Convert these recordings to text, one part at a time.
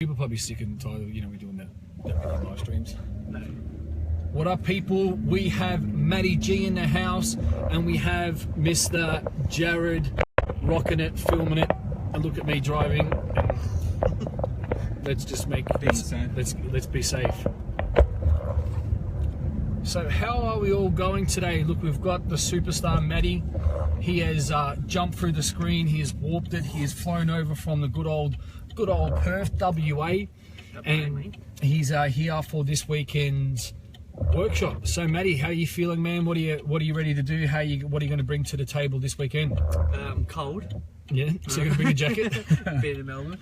People probably sick and tired of, we're doing that many live streams. No. What up, people? We have Matty G in the house, and we have Mr. Jared rocking it, filming it, and look at me driving. Let's just let's be safe. So how are we all going today? Look, we've got the superstar Matty. He has jumped through the screen. He has warped it. He has flown over from the good old Perth, WA, and he's here for this weekend's workshop. So Matty, how are you feeling, man? What are you ready to do? What are you going to bring to the table this weekend? Cold. Yeah, so you're going to bring a jacket? Being in Melbourne.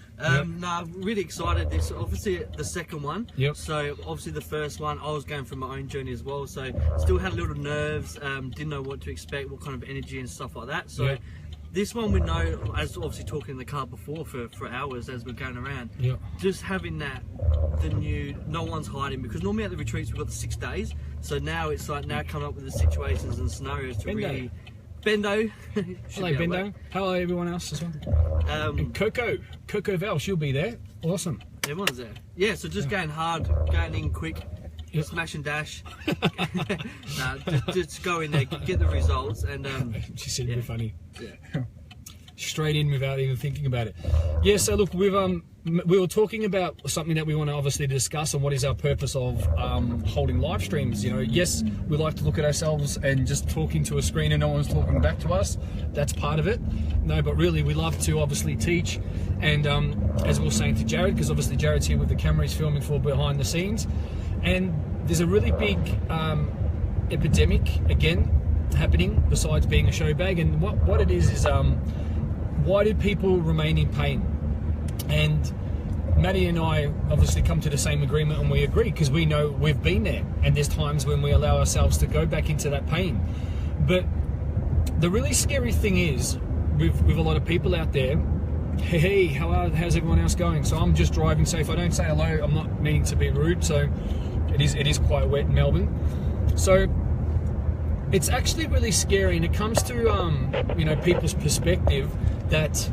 No, really excited. This obviously the second one. Yep. So obviously the first one, I was going through my own journey as well. So still had a little nerves. Didn't know what to expect, what kind of energy and stuff like that. So. Yep. This one we know, as obviously talking in the car before for hours as we're going around, just having the new, no one's hiding, because normally at the retreats we've got the 6 days, so now it's like coming up with the situations and scenarios to really... Bendo. Hello Bendo. Hello everyone else as well. And Coco Val, she'll be there. Awesome. Everyone's there. Yeah, so just going hard, going in quick. Smash and dash. Just go in there, get the results, and she said it'd be funny. Yeah. Straight in without even thinking about it. Yeah. So look, we were talking about something that we want to obviously discuss, and what is our purpose of holding live streams. Yes, we like to look at ourselves and just talking to a screen and no one's talking back to us. That's part of it. No, but really we love to obviously teach, and as we were saying to Jared, because obviously Jared's here with the camera, he's filming for behind the scenes. And there's a really big epidemic again happening besides being a show bag, and what it is why do people remain in pain? And Matty and I obviously come to the same agreement, and we agree because we know we've been there, and there's times when we allow ourselves to go back into that pain. But the really scary thing is with a lot of people out there, hey, how's everyone else going? So I'm just driving, so if I don't say hello, I'm not meaning to be rude. So it is quite wet in Melbourne. So it's actually really scary, and it comes to people's perspective, that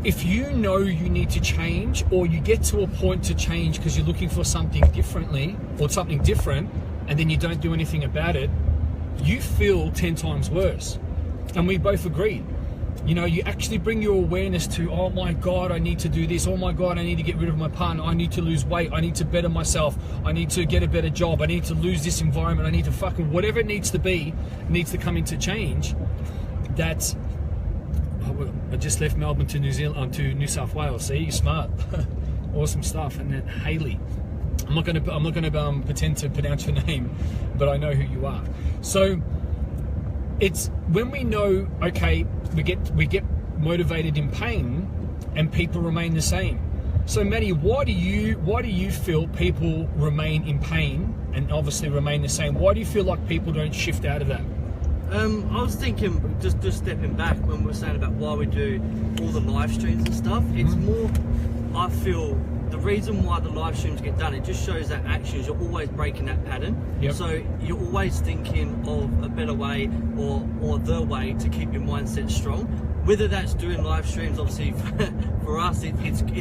if you know you need to change, or you get to a point to change because you're looking for something differently or something different, and then you don't do anything about it, you feel 10 times worse. And we both agreed. You actually bring your awareness to, oh my God, I need to do this. Oh my God, I need to get rid of my partner. I need to lose weight. I need to better myself. I need to get a better job. I need to lose this environment. I need to fucking, whatever it needs to be, needs to come into change. That's, I just left Melbourne to New South Wales. See, you're smart. Awesome stuff. And then Haley. I'm not gonna pretend to pronounce your name, but I know who you are. So it's when we know, okay, we get motivated in pain, and people remain the same. So Matty, why do you feel people remain in pain and obviously remain the same? Why do you feel like people don't shift out of that? I was thinking, just stepping back, when we were saying about why we do all the live streams and stuff, it's more, I feel, the reason why the live streams get done, it just shows that actions, you're always breaking that pattern. Yep. So you're always thinking of a better way, or the way to keep your mindset strong. Whether that's doing live streams, obviously for us, it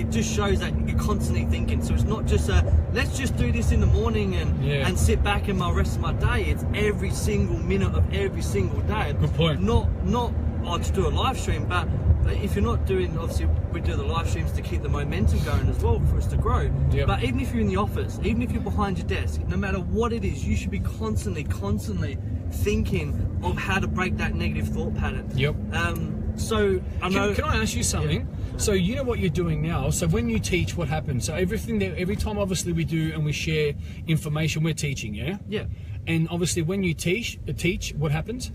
just shows that you're constantly thinking. So it's not just let's just do this in the morning and sit back and my rest of my day. It's every single minute of every single day. Good point. Not to do a live stream, but if you're not doing, obviously we do the live streams to keep the momentum going as well, for us to grow. Yep. But even if you're in the office, even if you're behind your desk, no matter what it is, you should be constantly thinking of how to break that negative thought pattern. Yep. So I know. Can I ask you something? Yeah. So you know what you're doing now. So when you teach, what happens? So every time obviously we do and we share information, we're teaching, yeah? Yeah. And obviously when you teach, what happens?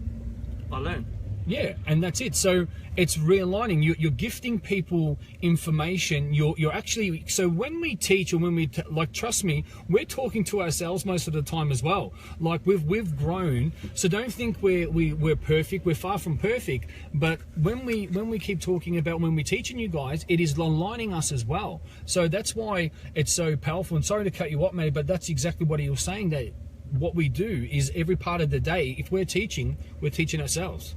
I learn. Yeah, and that's it. So it's realigning. You're gifting people information. You're actually, so when we teach, or when we like, trust me, we're talking to ourselves most of the time as well. Like we've grown. So don't think we're perfect. We're far from perfect. But when we keep talking about, when we're teaching you guys, it is aligning us as well. So that's why it's so powerful. And sorry to cut you up, mate, but that's exactly what he was saying. That what we do is every part of the day, if we're teaching ourselves.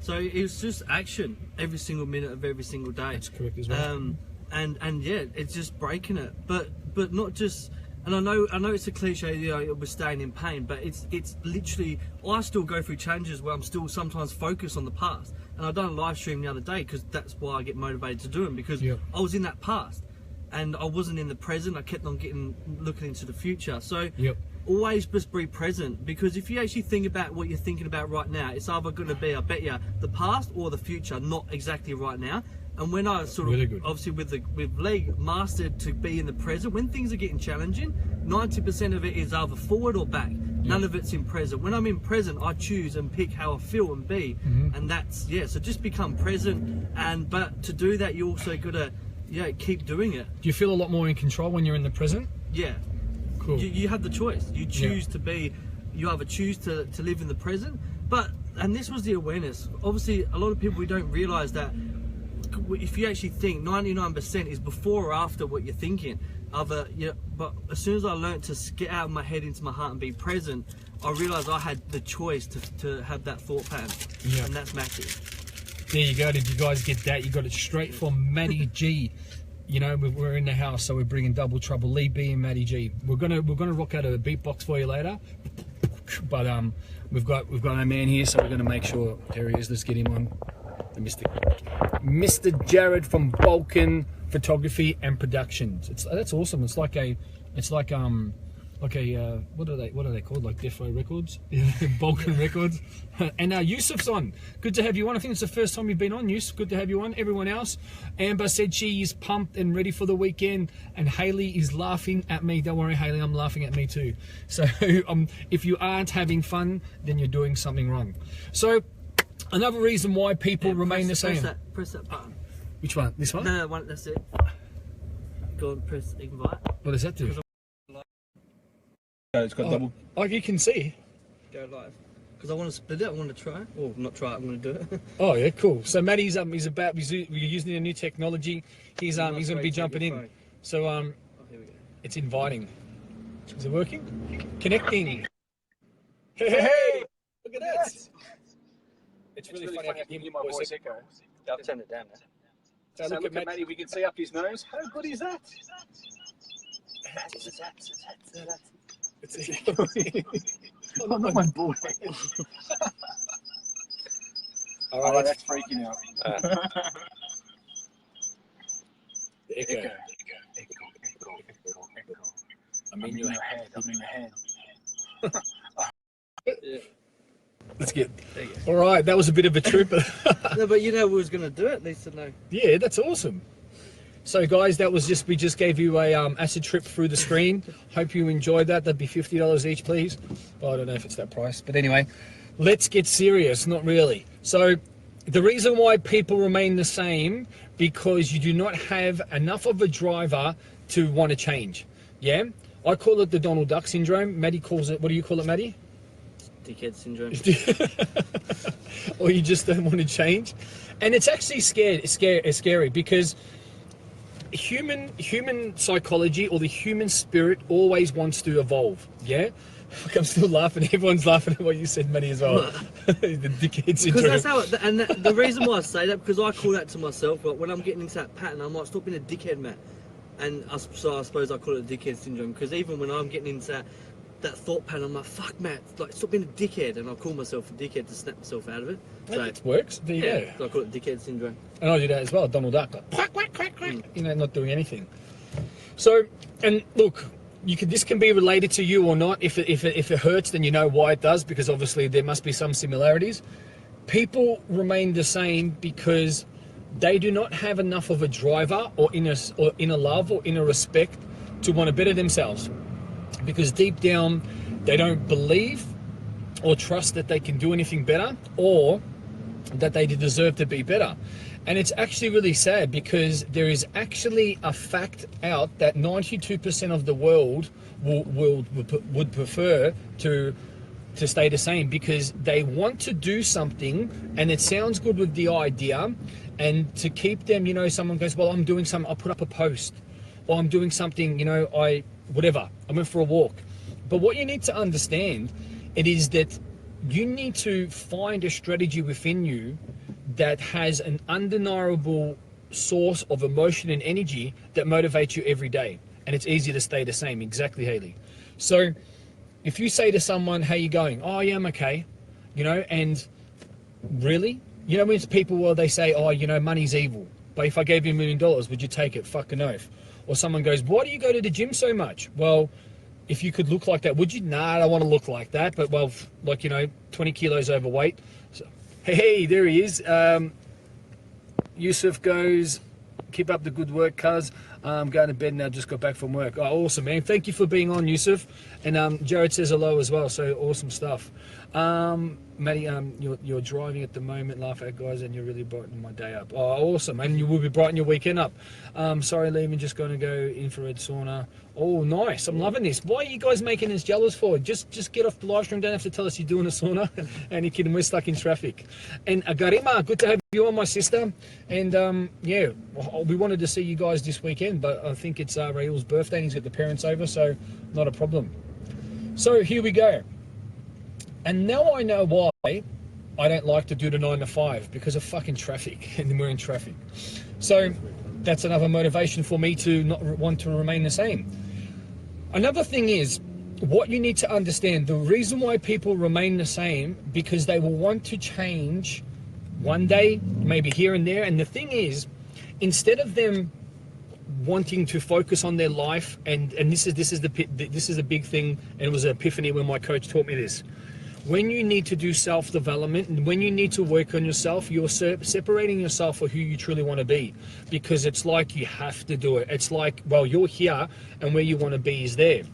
So it was just action every single minute of every single day. That's correct as well. and yeah, it's just breaking it. But not just. And I know it's a cliche, you know, we're staying in pain, but it's literally, I still go through challenges where I'm still sometimes focused on the past. And I done a live stream the other day because that's why I get motivated to do them, because I was in that past and I wasn't in the present. I kept on looking into the future. So always just be present, because if you actually think about what you're thinking about right now, it's either going to be, I bet you, the past or the future, not exactly right now. And when I sort of, obviously with Leigh, mastered to be in the present, when things are getting challenging, 90% of it is either forward or back. None of it's in present. When I'm in present, I choose and pick how I feel and be. And that's, so just become present. But to do that, you also got to, keep doing it. Do you feel a lot more in control when you're in the present? Yeah. Cool. You have the choice. You choose to be, you either choose to live in the present, and this was the awareness. Obviously, a lot of people, we don't realize that if you actually think 99% is before or after what you're thinking. But as soon as I learned to get out of my head into my heart and be present, I realized I had the choice to have that thought pattern. And that's massive. There you go. Did you guys get that? You got it straight from Matty G. You know, we're in the house, so we're bringing double trouble. Leigh B and Matty G. We're gonna rock out a beatbox for you later. But we've got our man here, so we're gonna make sure. There he is. Let's get him on. Mr. Jared from Balkan Photography and Productions. That's awesome. It's like what are they called? Like Defo Records, Balkan Records. And Yusuf's on. Good to have you on. I think it's the first time you've been on, Yusuf. Good to have you on. Everyone else. Amber said she is pumped and ready for the weekend. And Haley is laughing at me. Don't worry, Haley, I'm laughing at me too. So if you aren't having fun, then you're doing something wrong. So another reason why people remain the same. Press that button. Which one? This one? No, one. That's it. Go and press invite. What does that do? It's got double. Oh, you can see. Go live. Because I want to split it. I want to try. Or not try it. I'm going to do it. Oh yeah, cool. So Matty's we're using the new technology. He's going to be jumping in. So here we go. It's inviting. Is it working? Connecting. Hey! Look at that. It's really funny. I can hear my voice echo. I'll turn it down now. So look at Matty. We can see up his nose. How good is that? Oh, not my boy. All right, that's freaking out. Echo. I'm in your head. Yeah. Let's get. All right, that was a bit of a trip. No, but you know we was going to do it. At least to know. Yeah, that's awesome. So guys, that was we just gave you a acid trip through the screen. Hope you enjoyed that. That'd be $50 each, please. Well, I don't know if it's that price, but anyway, let's get serious. Not really. So the reason why people remain the same, because you do not have enough of a driver to want to change. Yeah, I call it the Donald Duck syndrome. Matty calls it. What do you call it, Matty? Dickhead syndrome. Or you just don't want to change. And it's actually scary because human psychology, or the human spirit, always wants to evolve. Yeah. Look, I'm still laughing. Everyone's laughing at what you said, Matty, as well. The dickhead syndrome. Because that's how the reason why I say that, because I call that to myself. But when I'm getting into that pattern, I'm like, stop being a dickhead, Matt. And so I suppose I call it dickhead syndrome, because even when I'm getting into that thought pattern, I'm like, fuck, Matt, like, stop being a dickhead. And I call myself a dickhead to snap myself out of it. So it works. There you go. So I call it dickhead syndrome. And I do that as well. Donald Duck, like, quack, quack, quack, quack. You know, not doing anything. So, and look, this can be related to you or not. If it hurts, then you know why it does, because obviously there must be some similarities. People remain the same because they do not have enough of a driver or inner love or inner respect to want to better themselves. Because deep down, they don't believe or trust that they can do anything better, or that they deserve to be better. And it's actually really sad, because there is actually a fact out that 92% of the world would prefer to stay the same, because they want to do something and it sounds good with the idea, and to keep them, you know, someone goes, well, I'm doing something, I'll put up a post, or I'm doing something, you know, whatever, I went for a walk. But what you need to understand, it is that you need to find a strategy within you that has an undeniable source of emotion and energy that motivates you every day, and it's easy to stay the same. Exactly, Haley. So if you say to someone, how you going? Oh, yeah, I'm okay. You know, and really, you know, when it's people, well, they say, oh, you know, money's evil, but if I gave you $1 million, would you take it? Fucking oath. Or someone goes, why do you go to the gym so much? Well, if you could look like that, would you? Nah, I don't want to look like that, but well, like, you know, 20 kilos overweight. So, hey, there he is. Yusuf goes, keep up the good work, cuz. I'm going to bed now, just got back from work. Oh, awesome, man. Thank you for being on, Yusuf. And Jared says hello as well, so awesome stuff. Matty, you're driving at the moment, laugh at guys, and you're really brightening my day up. Oh, awesome, and you will be brightening your weekend up. Sorry, Leigh, I'm just going to go infrared sauna. Oh, nice. I'm loving this. Why are you guys making us jealous for? Just get off the live stream. Don't have to tell us you're doing a sauna. And you're kidding, we're stuck in traffic. And Garima, good to have you on, my sister. And yeah, we wanted to see you guys this weekend, but I think it's Raul's birthday and he's got the parents over, so not a problem. So here we go. And now I know why I don't like to do the 9 to 5, because of fucking traffic, and we're in traffic. So that's another motivation for me to not want to remain the same. Another thing is, what you need to understand, the reason why people remain the same, because they will want to change one day, maybe here and there. And the thing is, instead of them wanting to focus on their life, and this is the big thing, and it was an epiphany when my coach taught me this. When you need to do self-development and when you need to work on yourself, you're separating yourself for who you truly want to be, because it's like you have to do it. It's like, well, you're here and where you want to be is there.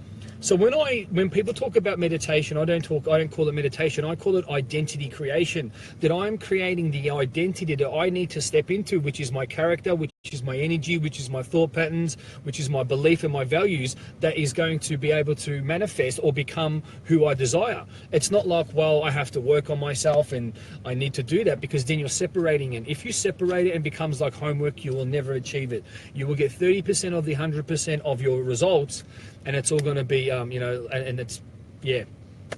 So when people talk about meditation, I don't call it meditation. I call it identity creation. That I'm creating the identity that I need to step into, which is my character, which is my energy, which is my thought patterns, which is my belief and my values, that is going to be able to manifest or become who I desire. It's not like, well, I have to work on myself and I need to do that, because then you're separating it. If you separate it and becomes like homework, you will never achieve it. You will get 30% of the 100% of your results, and it's all going to be, you know, and it's, yeah,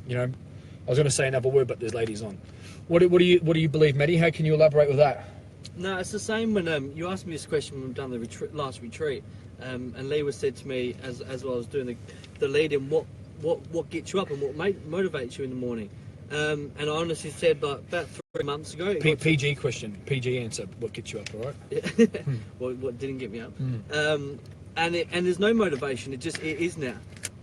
you know, I was going to say another word, but there's ladies on. What do you believe, Matty? How can you elaborate with that? No, it's the same when you asked me this question when we've done the last retreat, and Leigh was said to me as well, I was doing the lead in what gets you up and what motivates you in the morning, and I honestly said about 3 months ago. PG question, PG answer. What gets you up? All right. Yeah. What didn't get me up? And there's no motivation. It is now,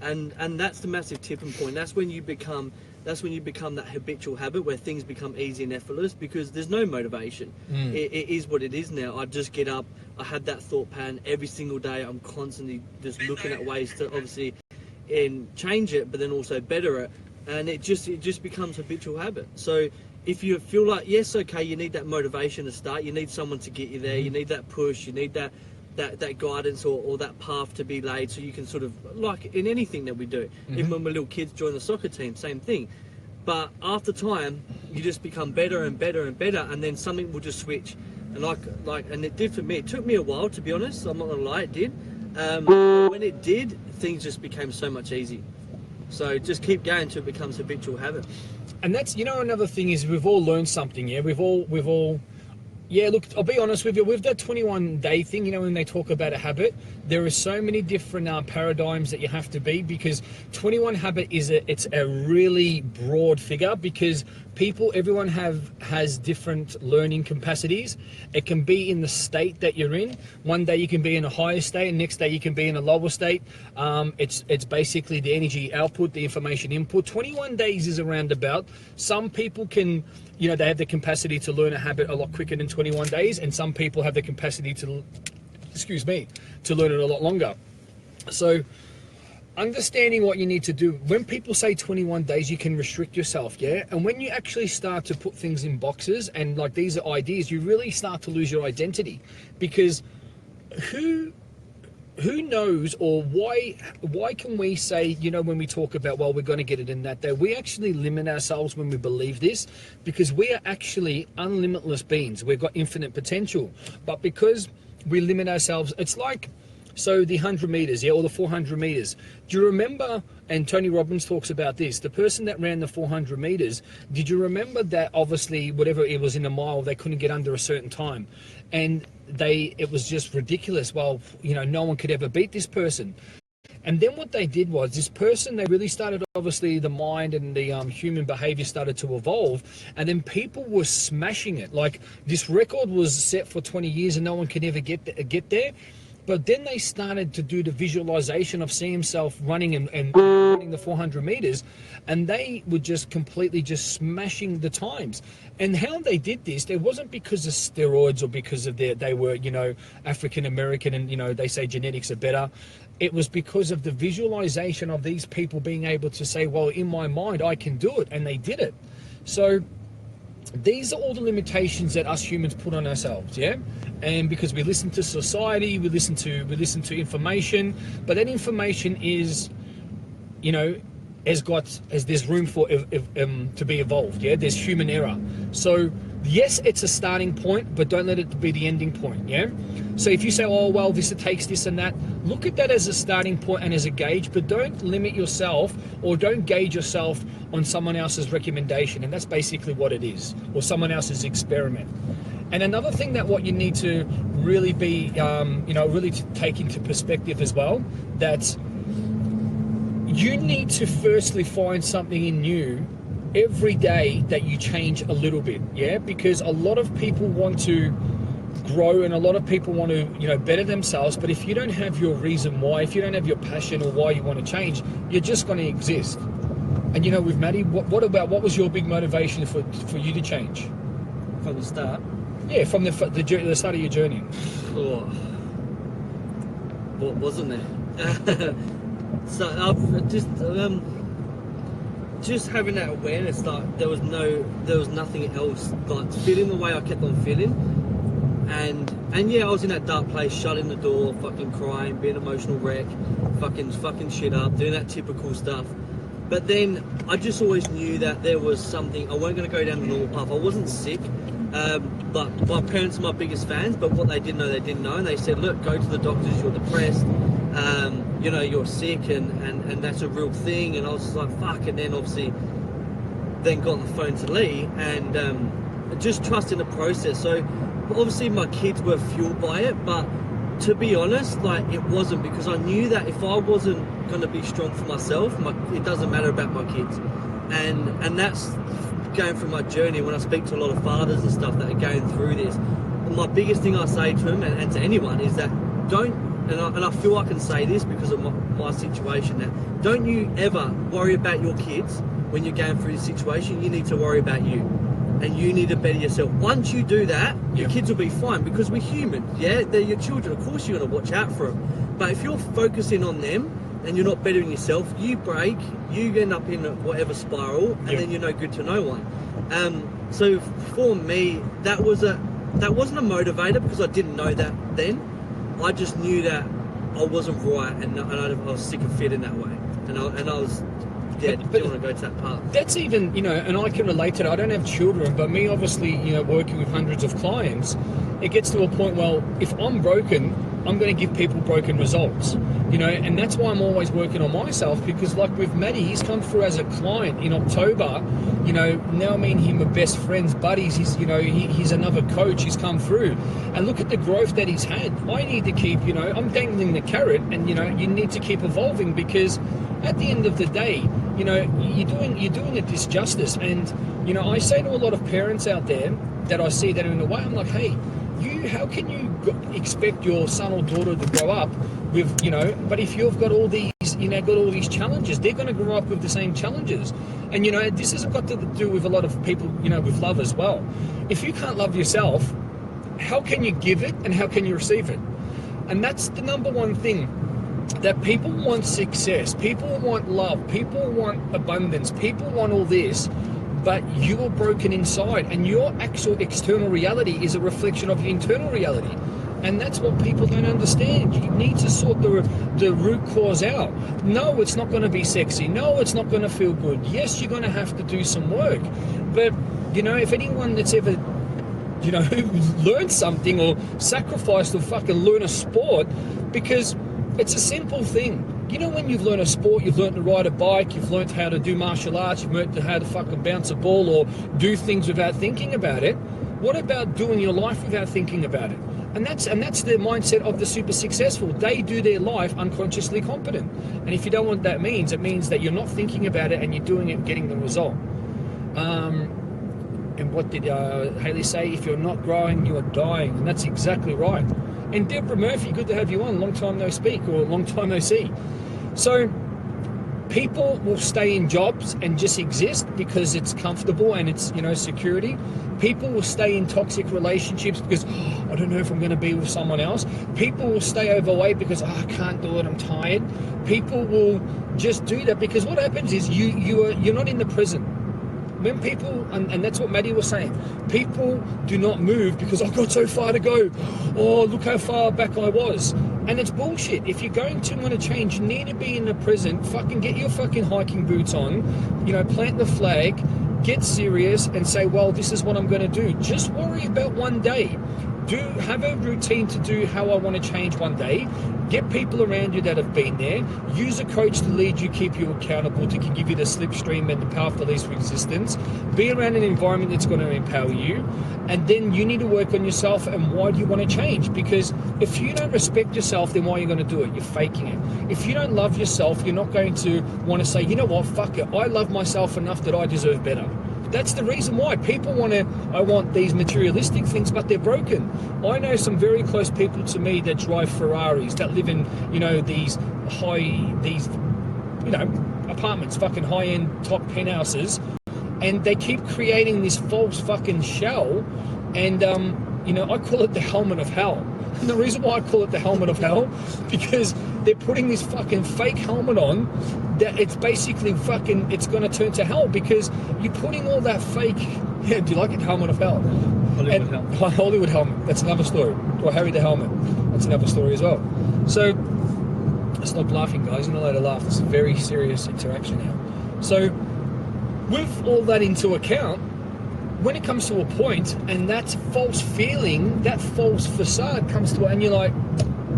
and that's the massive tipping point. That's when you become that habitual habit where things become easy and effortless, because there's no motivation. It is what it is now. I just get up, I have that thought pattern every single day. I'm constantly just looking at ways to obviously change it, but then also better it, and it just becomes habitual habit. So if you feel like, yes, okay, you need that motivation to start, you need someone to get you there, you need that push, you need that guidance or that path to be laid, so you can sort of, like in anything that we do, even when we're little kids join the soccer team, same thing. But after time, you just become better and better and better, and then something will just switch. And and it did for me. It took me a while, to be honest, I'm not gonna lie, it did. When it did, things just became so much easier. So just keep going till it becomes habitual habit. And that's, you know, another thing is, we've all learned something. Yeah, we've all yeah, look, I'll be honest with you, with that 21-day thing, you know, when they talk about a habit, there are so many different paradigms that you have to be, because 21 habit it's a really broad figure, because everyone has different learning capacities. It can be in the state that you're in. One day you can be in a higher state, and next day you can be in a lower state. It's basically the energy output, the information input. 21 days is around about. Some people can, you know, they have the capacity to learn a habit a lot quicker than 21 days, and some people have the capacity to, to learn it a lot longer. So understanding what you need to do, when people say 21 days, you can restrict yourself, yeah? And when you actually start to put things in boxes, and like these are ideas, you really start to lose your identity, because who knows, or why can we say, you know, when we talk about, well, we're going to get it in that day, we actually limit ourselves when we believe this, because we are actually unlimitless beings. We've got infinite potential, but because we limit ourselves, it's like So the 100 meters, yeah, or the 400 meters. Do you remember, and Tony Robbins talks about this, the person that ran the 400 meters, did you remember that obviously whatever it was in a mile, they couldn't get under a certain time? And it was just ridiculous. Well, you know, no one could ever beat this person. And then what they did was, this person, they really started, obviously the mind and the human behavior started to evolve, and then people were smashing it. Like, this record was set for 20 years and no one could ever get there. But then they started to do the visualization of seeing himself running and running the 400 meters, and they were just completely just smashing the times. And how they did this, it wasn't because of steroids or because of they were, you know, African American and, you know, they say genetics are better. It was because of the visualization of these people being able to say, well, in my mind, I can do it, and they did it. So these are all the limitations that us humans put on ourselves, yeah? And because we listen to society, we listen to information, but that information is, you know, has there's room for to be evolved, yeah? There's human error. So yes, it's a starting point, but don't let it be the ending point, yeah? So if you say, oh, well, this takes this and that, look at that as a starting point and as a gauge, but don't limit yourself or don't gauge yourself on someone else's recommendation. And that's basically what it is, or someone else's experiment. And another thing that what you need to really be, you know, really to take into perspective as well, that you need to firstly find something in you every day that you change a little bit, yeah? Because a lot of people want to grow and a lot of people want to, you know, better themselves, but if you don't have your reason why, if you don't have your passion or why you want to change, you're just going to exist. And you know, with Matty, what was your big motivation for you to change? From the start? Yeah, from the start of your journey. Oh, what wasn't there? So I've just having that awareness that there was nothing else, like feeling the way I kept on feeling, and yeah, I was in that dark place, shutting the door, fucking crying, being an emotional wreck, fucking shit up, doing that typical stuff. But then I just always knew that there was something. I wasn't going to go down the normal path. I wasn't sick, but my parents are my biggest fans. But what they didn't know, they didn't know, and they said, look, go to the doctors. You're depressed. You know, you're sick, and that's a real thing. And I was just like, fuck. And then obviously, then got on the phone to Leigh and just trusting the process. So obviously my kids were fueled by it, but to be honest, like, it wasn't, because I knew that if I wasn't going to be strong for myself, it doesn't matter about my kids. And that's going through my journey. When I speak to a lot of fathers and stuff that are going through this, my biggest thing I say to them and to anyone is that and I feel I can say this because of my situation, that don't you ever worry about your kids when you're going through this situation. You need to worry about you, and you need to better yourself. Once you do that, your kids will be fine, because we're human, yeah? They're your children, of course you're going to watch out for them. But if you're focusing on them and you're not bettering yourself, you break, you end up in whatever spiral, and then you're no good to no one. So for me, that wasn't a motivator, because I didn't know that then. I just knew that I wasn't right, and I was sick of feeling that way, and I was, yeah, but didn't want to go to that part. That's even, you know, and I can relate to it. I don't have children, but me, obviously, you know, working with hundreds of clients, it gets to a point, well, if I'm broken, I'm going to give people broken results, you know, and that's why I'm always working on myself, because like with Matty, he's come through as a client in October, you know, now me and him are best friends, buddies. He's, you know, he's another coach. He's come through, and look at the growth that he's had. I need to keep, you know, I'm dangling the carrot, and, you know, you need to keep evolving, because at the end of the day, you know, you're doing a disjustice. And, you know, I say to a lot of parents out there that I see that are in the way, I'm like, hey, how can you expect your son or daughter to grow up with, you know, but if you've got all these, you know, got all these challenges, they're going to grow up with the same challenges. And, you know, this has got to do with a lot of people, you know, with love as well. If you can't love yourself, how can you give it, and how can you receive it? And that's the number one thing, that people want success, people want love, people want abundance, people want all this, but you are broken inside, and your actual external reality is a reflection of your internal reality. And that's what people don't understand. You need to sort the root cause out. No, it's not going to be sexy. No, it's not going to feel good. Yes, you're going to have to do some work. But, you know, if anyone that's ever you know, learn something or sacrifice to fucking learn a sport, because it's a simple thing. You know, when you've learned a sport, you've learned to ride a bike, you've learned how to do martial arts, you've learned how to fucking bounce a ball or do things without thinking about it. What about doing your life without thinking about it? And that's the mindset of the super successful. They do their life unconsciously competent. And if you don't know what that means, it means that you're not thinking about it and you're doing it and getting the result. And what did Haley say? If you're not growing, you are dying. And that's exactly right. And Deborah Murphy, good to have you on. Long time no speak, or long time no see. So people will stay in jobs and just exist because it's comfortable and it's, you know, security. People will stay in toxic relationships because I don't know if I'm going to be with someone else. People will stay overweight because I can't do it, I'm tired. People will just do that because what happens is you're not in the present. When people, and that's what Matty was saying, people do not move because I've got so far to go. Oh, look how far back I was. And it's bullshit. If you're going to want to change, you need to be in the present. Fucking get your fucking hiking boots on, you know, plant the flag, get serious and say, well, this is what I'm going to do. Just worry about one day. Have a routine to do how I want to change one day. Get people around you that have been there. Use a coach to lead you, keep you accountable, to give you the slipstream and the path of least resistance. Be around an environment that's going to empower you. And then you need to work on yourself and why do you want to change? Because if you don't respect yourself, then why are you going to do it? You're faking it. If you don't love yourself, you're not going to want to say, you know what, fuck it. I love myself enough that I deserve better. That's the reason why people I want these materialistic things, but they're broken. I know some very close people to me that drive Ferraris, that live in, you know, these apartments, fucking high-end top penthouses, and they keep creating this false fucking shell, and, you know, I call it the helmet of hell. And the reason why I call it the helmet of hell, because they're putting this fucking fake helmet on that it's basically fucking, it's going to turn to hell because you're putting all that fake, yeah, do you like it? Helmet of hell. Hollywood helmet. That's another story. Or Harry the Helmet. That's another story as well. So, stop laughing, guys. You're not allowed to laugh. It's a very serious interaction now. So, with all that into account, when it comes to a point and that false feeling, that false facade comes to it and you're like,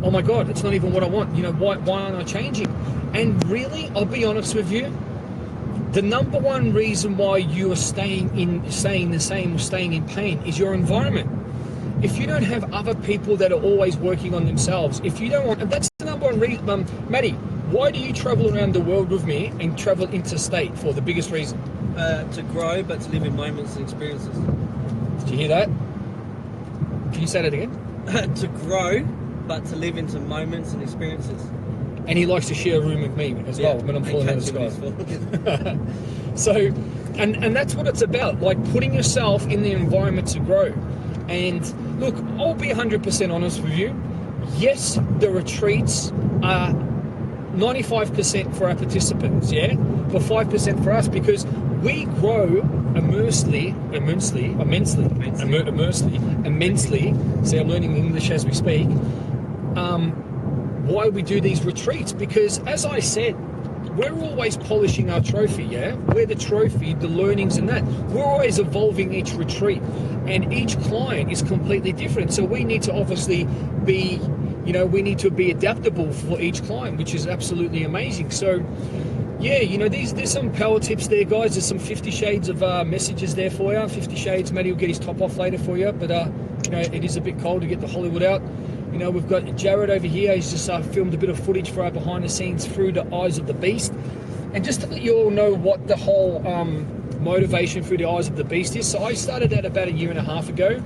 oh my God, it's not even what I want. You know, why aren't I changing? And really, I'll be honest with you, the number one reason why you are staying the same or staying in pain is your environment. If you don't have other people that are always working on themselves, if you don't want, and that's the number one reason, Matty, why do you travel around the world with me and travel interstate for? The biggest reason? To grow, but to live in moments and experiences. Did you hear that? Can you say that again? To grow, but to live into moments and experiences. And he likes to share a room with me as well when I'm falling out of the sky. So, and that's what it's about, like putting yourself in the environment to grow. And look, I'll be 100% honest with you. Yes, the retreats are 95% for our participants, yeah? But 5% for us, because we grow immensely. See, I'm learning English as we speak. Why we do these retreats? Because, as I said, we're always polishing our trophy, yeah? We're the trophy, the learnings and that. We're always evolving each retreat, and each client is completely different. So we need to obviously be, you know, we need to be adaptable for each client, which is absolutely amazing. So, yeah, you know, there's some power tips there, guys. There's some 50 shades of messages there for you. 50 shades. Matty will get his top off later for you. But, you know, it is a bit cold to get the Hollywood out. You know, we've got Jared over here. He's just filmed a bit of footage for our behind the scenes through the eyes of the beast. And just to let you all know what the whole motivation through the eyes of the beast is. So I started that about 1.5 years ago.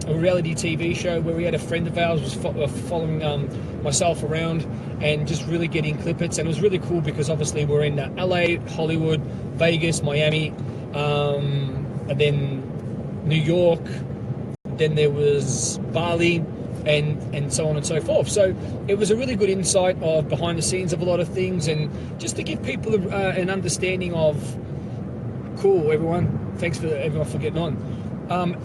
A reality TV show where we had a friend of ours was following myself around and just really getting clippets, and it was really cool because obviously we're in LA, Hollywood, Vegas, Miami, and then New York, then there was Bali, and so on and so forth. So it was a really good insight of behind the scenes of a lot of things, and just to give people an understanding of, cool everyone, thanks for everyone for getting on.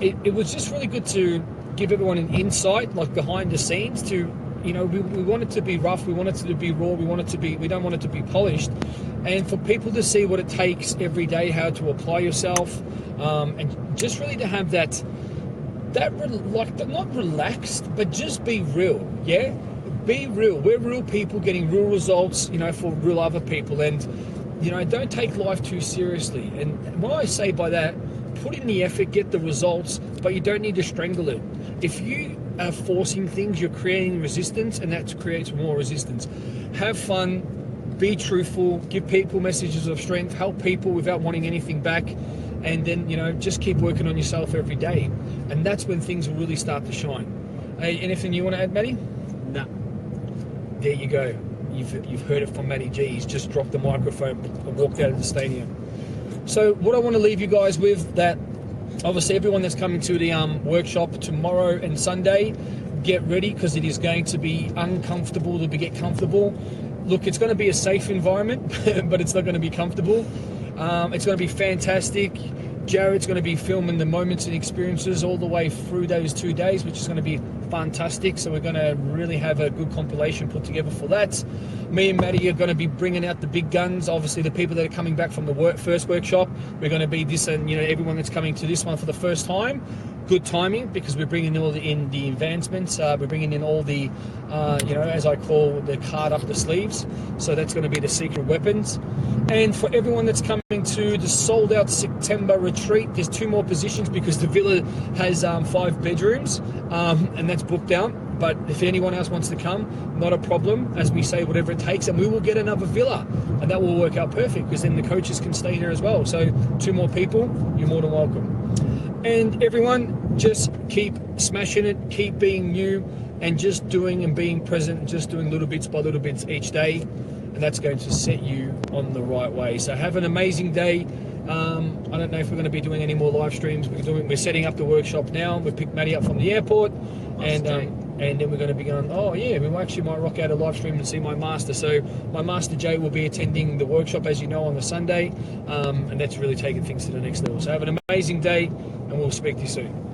It was just really good to give everyone an insight, like behind the scenes, to, you know, we want it to be rough, we want it to be raw, we don't want it to be polished, and for people to see what it takes every day, how to apply yourself, and just really to have that not relaxed, but just be real. Yeah, be real. We're real people getting real results, you know, for real other people, and you know, don't take life too seriously. And what I say by that, put in the effort, get the results, but you don't need to strangle it. If you are forcing things, you're creating resistance, and that creates more resistance. Have fun, be truthful, give people messages of strength, help people without wanting anything back, and then, you know, just keep working on yourself every day. And that's when things will really start to shine. Hey, anything you want to add, Matty? No. There you go. You've heard it from Matty G. He's just dropped the microphone and walked out of the stadium. So what I want to leave you guys with, that obviously everyone that's coming to the workshop tomorrow and Sunday, get ready, because it is going to be uncomfortable to get comfortable. Look, it's going to be a safe environment, but it's not going to be comfortable. It's going to be fantastic. Jared's going to be filming the moments and experiences all the way through those 2 days, which is going to be fantastic. So we're going to really have a good compilation put together for that. Me and Matty are going to be bringing out the big guns. Obviously, the people that are coming back from the first workshop, we're going to be this, and you know, everyone that's coming to this one for the first time. Good timing, because we're bringing in the advancements. We're bringing in all the, you know, as I call the card up the sleeves. So that's going to be the secret weapons. And for everyone that's coming to the sold out September retreat, there's 2 more positions, because the villa has 5 bedrooms, and that's booked out. But if anyone else wants to come, not a problem. As we say, whatever it takes, and we will get another villa, and that will work out perfect, because then the coaches can stay there as well. So 2 more people, you're more than welcome. And everyone, just keep smashing it, keep being new, and just doing and being present, just doing little bits by little bits each day, and that's going to set you on the right way. So have an amazing day. I don't know if we're going to be doing any more live streams. We're setting up the workshop now. We picked Matty up from the airport, and then we're going to be going, oh yeah, we actually might rock out a live stream and see my master. So my master Jay will be attending the workshop, as you know, on the Sunday, and that's really taking things to the next level. So have an amazing day, and we'll speak to you soon.